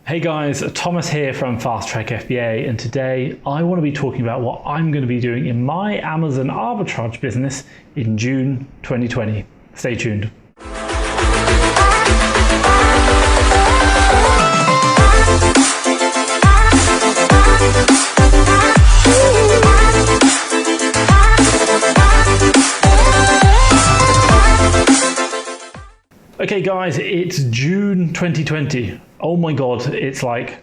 Hey guys, Thomas here from FastTrackFBA, and today I want to be talking about what I'm going to be doing in my Amazon arbitrage business in June 2020. Stay tuned. Okay guys, it's June 2020. Oh my God, it's like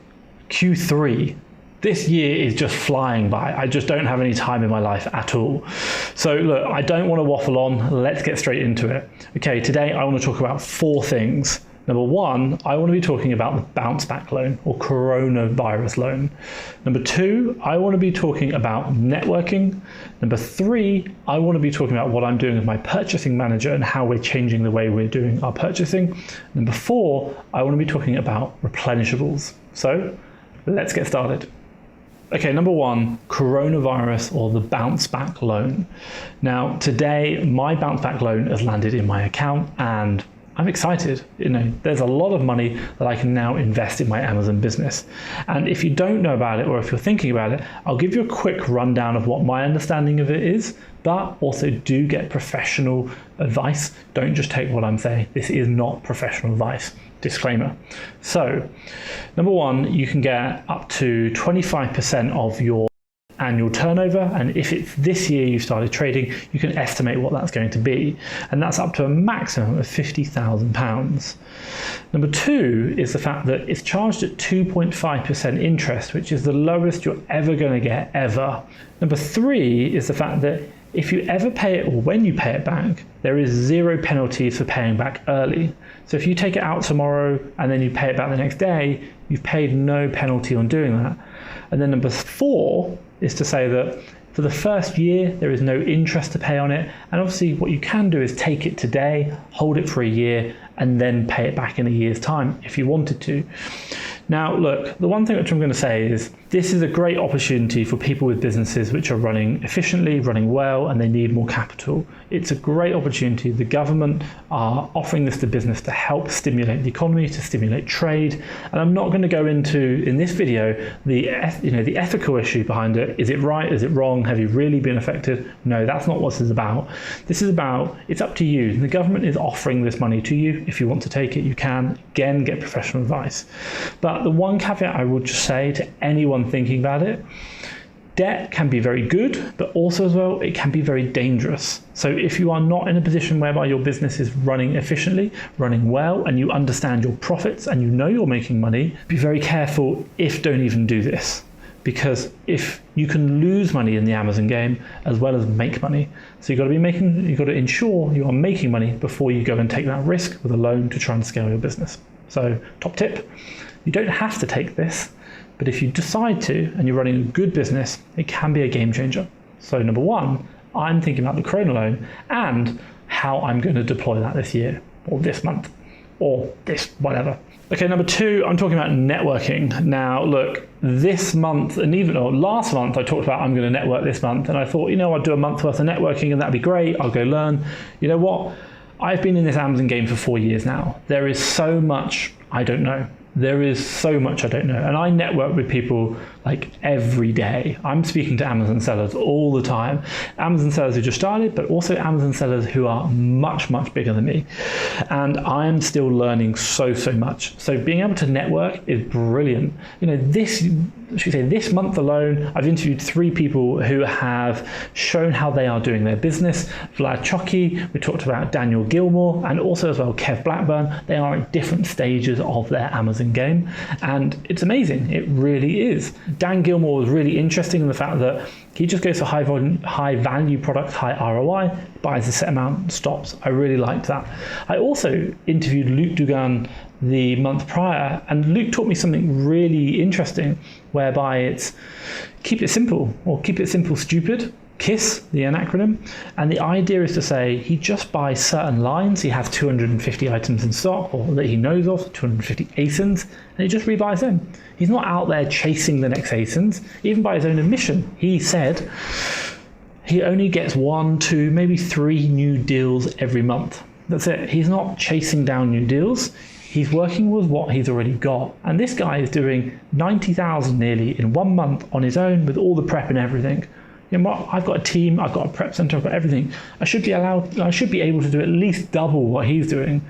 Q3. This year is just flying by. I just don't have any time in my life at all. So look, I don't want to waffle on. Let's get straight into it. Okay, today I want to talk about 4 things. Number 1, I want to be talking about the Bounceback Loan or coronavirus loan. Number 2, I want to be talking about networking. Number 3, I want to be talking about what I'm doing with my purchasing manager and how we're changing the way we're doing our purchasing. Number 4, I want to be talking about replenishables. So let's get started. Okay, number 1, coronavirus or the Bounceback Loan. Now, today my Bounceback Loan has landed in my account and I'm excited. There's a lot of money that I can now invest in my Amazon business. And if you don't know about it, or if you're thinking about it, I'll give you a quick rundown of what my understanding of it is, but also do get professional advice. Don't just take what I'm saying. This is not professional advice. Disclaimer. So, number 1, you can get up to 25% of your annual turnover, and if it's this year you started trading, you can estimate what that's going to be, and that's up to a maximum of £50,000. Number 2 is the fact that it's charged at 2.5% interest, which is the lowest you're ever going to get ever. Number 3 is the fact that if you ever pay it, or when you pay it back, there is 0 penalties for paying back early. So if you take it out tomorrow and then you pay it back the next day, you've paid no penalty on doing that. And then number 4 is to say that for the first year, there is no interest to pay on it. And obviously what you can do is take it today, hold it for a year, and then pay it back in a year's time if you wanted to. Now, look, the one thing which I'm going to say is this is a great opportunity for people with businesses which are running efficiently, running well, and they need more capital. It's a great opportunity. The government are offering this to business to help stimulate the economy, to stimulate trade. And I'm not going to go into, in this video, the ethical issue behind it. Is it right? Is it wrong? Have you really been affected? No, that's not what this is about. This is about, it's up to you. The government is offering this money to you. If you want to take it, you can. Again, get professional advice. But the one caveat I would just say to anyone thinking about it, debt can be very good, but also as well, it can be very dangerous. So if you are not in a position whereby your business is running efficiently, running well, and you understand your profits and you know you're making money, be very careful don't even do this. Because if you can lose money in the Amazon game as well as make money. So you've got to ensure you are making money before you go and take that risk with a loan to try and scale your business. So top tip, you don't have to take this, but if you decide to and you're running a good business, it can be a game changer. So number 1, I'm thinking about the Corona loan and how I'm going to deploy that this year or this month or this whatever. Okay, number 2, I'm talking about networking. Now, look, this month and last month, I talked about I'm going to network this month, and I thought, I'd do a month worth of networking and that'd be great. I'll go learn. You know what? I've been in this Amazon game for 4 years now. There is so much I don't know. There is so much I don't know. And I network with people like every day. I'm speaking to Amazon sellers all the time. Amazon sellers who just started, but also Amazon sellers who are much, much bigger than me. And I am still learning so much. So being able to network is brilliant. This month alone, I've interviewed 3 people who have shown how they are doing their business. Vlad Choki, we talked about Daniel Gilmore, and also as well Kev Blackburn. They are at different stages of their Amazon game, and it's amazing. It really is. Dan Gilmore was really interesting in the fact that he just goes for high value products, high ROI, buys a set amount, stops. I really liked that. I also interviewed Luke Dugan the month prior, and Luke taught me something really interesting, whereby it's keep it simple, or keep it simple stupid. KISS, the acronym, and the idea is to say he just buys certain lines. He has 250 items in stock, or that he knows of, 250 ASINs, and he just rebuys them. He's not out there chasing the next ASINs. Even by his own admission, he said he only gets 1, 2, maybe 3 new deals every month. That's it. He's not chasing down new deals. He's working with what he's already got. And this guy is doing 90,000 nearly in 1 month on his own with all the prep and everything. You know what? I've got a team, I've got a prep center, I've got everything. I should be able to do at least double what he's doing,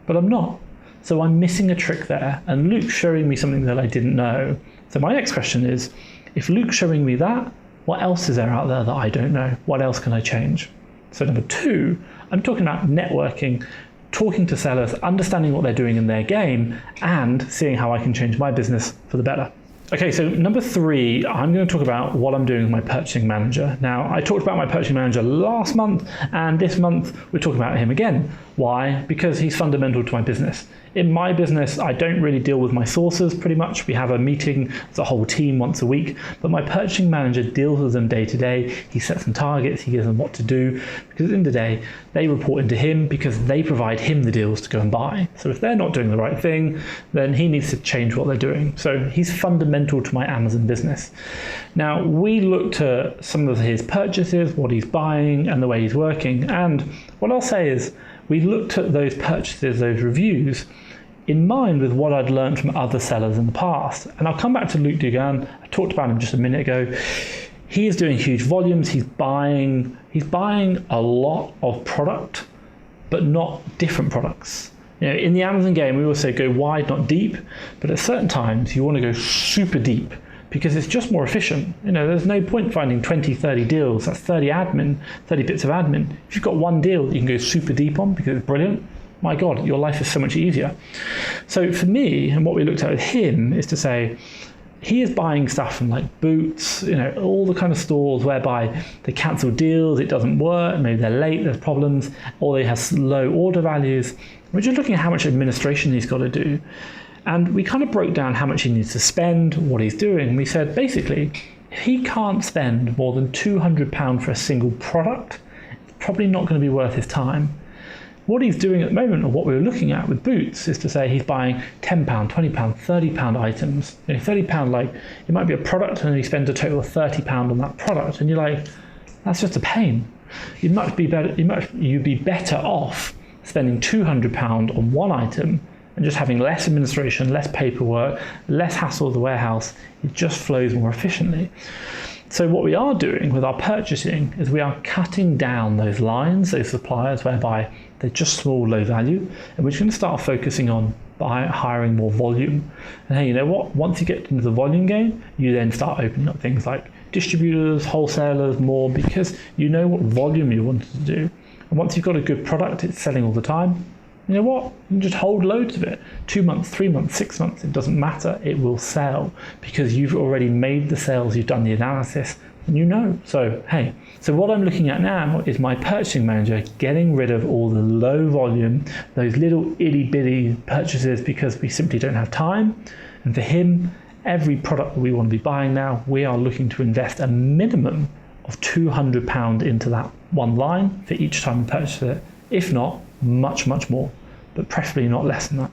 but I'm not. So I'm missing a trick there. And Luke's showing me something that I didn't know. So my next question is, if Luke's showing me that, what else is there out there that I don't know? What else can I change? So number 2, I'm talking about networking, talking to sellers, understanding what they're doing in their game, and seeing how I can change my business for the better. Okay, so number 3, I'm going to talk about what I'm doing with my purchasing manager. Now, I talked about my purchasing manager last month, and this month we're talking about him again. Why? Because he's fundamental to my business. In my business, I don't really deal with my sources pretty much. We have a meeting as a whole team once a week, but my purchasing manager deals with them day to day. He sets them targets, he gives them what to do, because at the end of the day, they report into him because they provide him the deals to go and buy. So if they're not doing the right thing, then he needs to change what they're doing. So he's fundamental to my Amazon business. Now, we looked at some of his purchases, what he's buying, and the way he's working. And what I'll say is, we looked at those purchases, those reviews, in mind with what I'd learned from other sellers in the past. And I'll come back to Luke Dugan. I talked about him just a minute ago. He is doing huge volumes. He's buying a lot of product, but not different products. You know, in the Amazon game, we always say go wide, not deep. But at certain times, you want to go super deep because it's just more efficient. You know, there's no point finding 20, 30 deals. That's 30 bits of admin. If you've got one deal that you can go super deep on because it's brilliant, my God, your life is so much easier. So for me, and what we looked at with him is to say, he is buying stuff from like Boots, you know, all the kind of stores whereby they cancel deals, it doesn't work, maybe they're late, there's problems, or they have low order values. We're just looking at how much administration he's got to do. And we kind of broke down how much he needs to spend, what he's doing. We said, basically, if he can't spend more than £200 for a single product, it's probably not going to be worth his time. What he's doing at the moment, or what we were looking at with Boots, is to say he's buying £10, £20, £30 items. You know, £30, like, it might be a product and he spends a total of £30 on that product. And you're like, that's just a pain. You'd be better off spending £200 on one item and just having less administration, less paperwork, less hassle of the warehouse. It just flows more efficiently. So what we are doing with our purchasing is we are cutting down those lines, those suppliers, whereby they're just small, low value, and we're just going to start focusing on hiring more volume. And hey, you know what? Once you get into the volume game, you then start opening up things like distributors, wholesalers, more, because you know what volume you want to do. And once you've got a good product, it's selling all the time. You know what? You can just hold loads of it. 2 months, 3 months, 6 months, it doesn't matter. It will sell because you've already made the sales, you've done the analysis, and you know. So, hey, so what I'm looking at now is my purchasing manager getting rid of all the low volume, those little itty bitty purchases because we simply don't have time. And for him, every product that we want to be buying now, we are looking to invest a minimum of £200 into that one line for each time we purchase it. If not, much more, but preferably not less than that.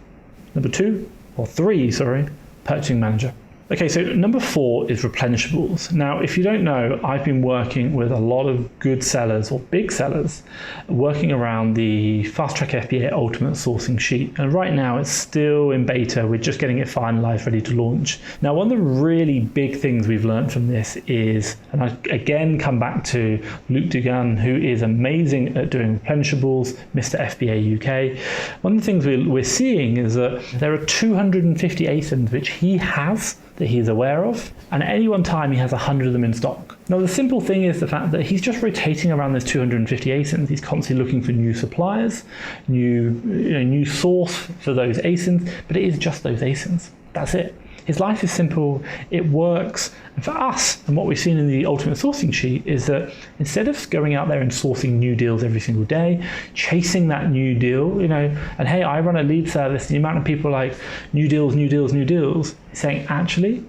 Number 3, purchasing manager. Okay, so number 4 is replenishables. Now, if you don't know, I've been working with a lot of good sellers or big sellers working around the FastTrackFBA Ultimate Sourcing Sheet. And right now it's still in beta. We're just getting it finalized, ready to launch. Now, one of the really big things we've learned from this is, and I again come back to Luke Dugan, who is amazing at doing replenishables, Mr. FBA UK. One of the things we're seeing is that there are 250 ASINs which he has that he's aware of, and at any one time he has 100 of them in stock. Now the simple thing is the fact that he's just rotating around those 250 ASINs. He's constantly looking for new suppliers, new source for those ASINs, but it is just those ASINs. That's it. His life is simple, it works. And for us, and what we've seen in the Ultimate Sourcing Sheet is that instead of going out there and sourcing new deals every single day, chasing that new deal, and hey, I run a lead service, the amount of people like new deals, he's saying, actually,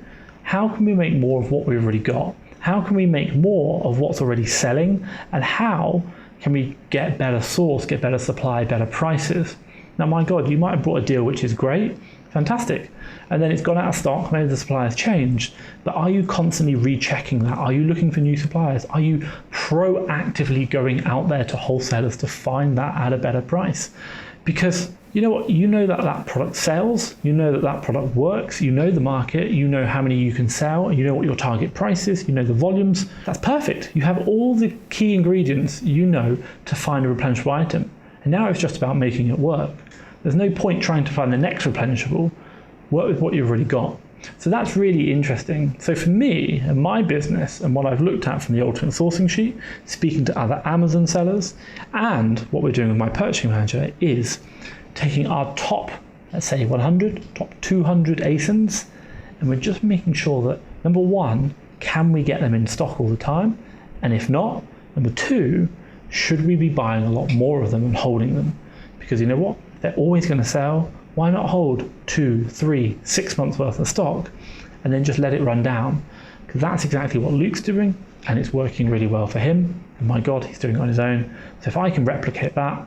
how can we make more of what we've already got? How can we make more of what's already selling? And how can we get better source, get better supply, better prices? Now, my God, you might have bought a deal which is great, fantastic, and then it's gone out of stock, maybe the supplier's changed, but are you constantly rechecking that? Are you looking for new suppliers? Are you proactively going out there to wholesalers to find that at a better price? Because you know what? You know that that product sells, you know that that product works, you know the market, you know how many you can sell, you know what your target price is, you know the volumes. That's perfect. You have all the key ingredients you know to find a replenishable item. And now it's just about making it work. There's no point trying to find the next replenishable. Work with what you've already got. So that's really interesting. So for me and my business and what I've looked at from the Ultimate Sourcing Sheet, speaking to other Amazon sellers, and what we're doing with my purchasing manager is taking our top, let's say 100, top 200 ASINs, and we're just making sure that, number one, can we get them in stock all the time? And if not, number two, should we be buying a lot more of them and holding them? Because you know what? They're always going to sell. Why not hold 2, 3, 6 months worth of stock and then just let it run down? Because that's exactly what Luke's doing, and it's working really well for him. And my God, he's doing it on his own. So if I can replicate that, I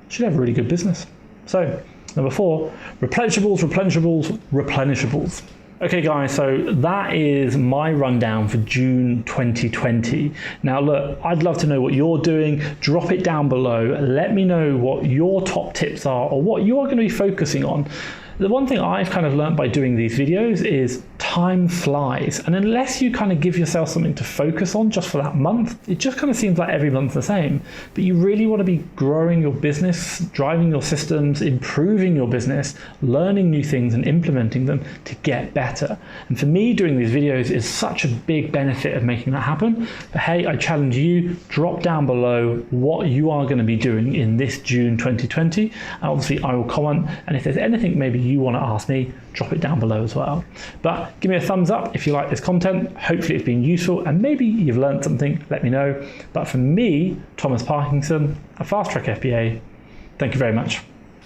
should have a really good business. So number 4, replenishables, replenishables, replenishables. Okay guys, so that is my rundown for June 2020. Now look, I'd love to know what you're doing. Drop it down below. Let me know what your top tips are or what you are going to be focusing on. The one thing I've kind of learned by doing these videos is time flies. And unless you kind of give yourself something to focus on just for that month, it just kind of seems like every month's the same. But you really want to be growing your business, driving your systems, improving your business, learning new things and implementing them to get better. And for me, doing these videos is such a big benefit of making that happen. But hey, I challenge you, drop down below what you are going to be doing in this June 2020. And obviously I will comment. And if there's anything maybe you want to ask me, drop it down below as well. But give me a thumbs up if you like this content. Hopefully it's been useful and maybe you've learned something, let me know. But for me, Thomas Parkinson, at FastTrackFBA, thank you very much.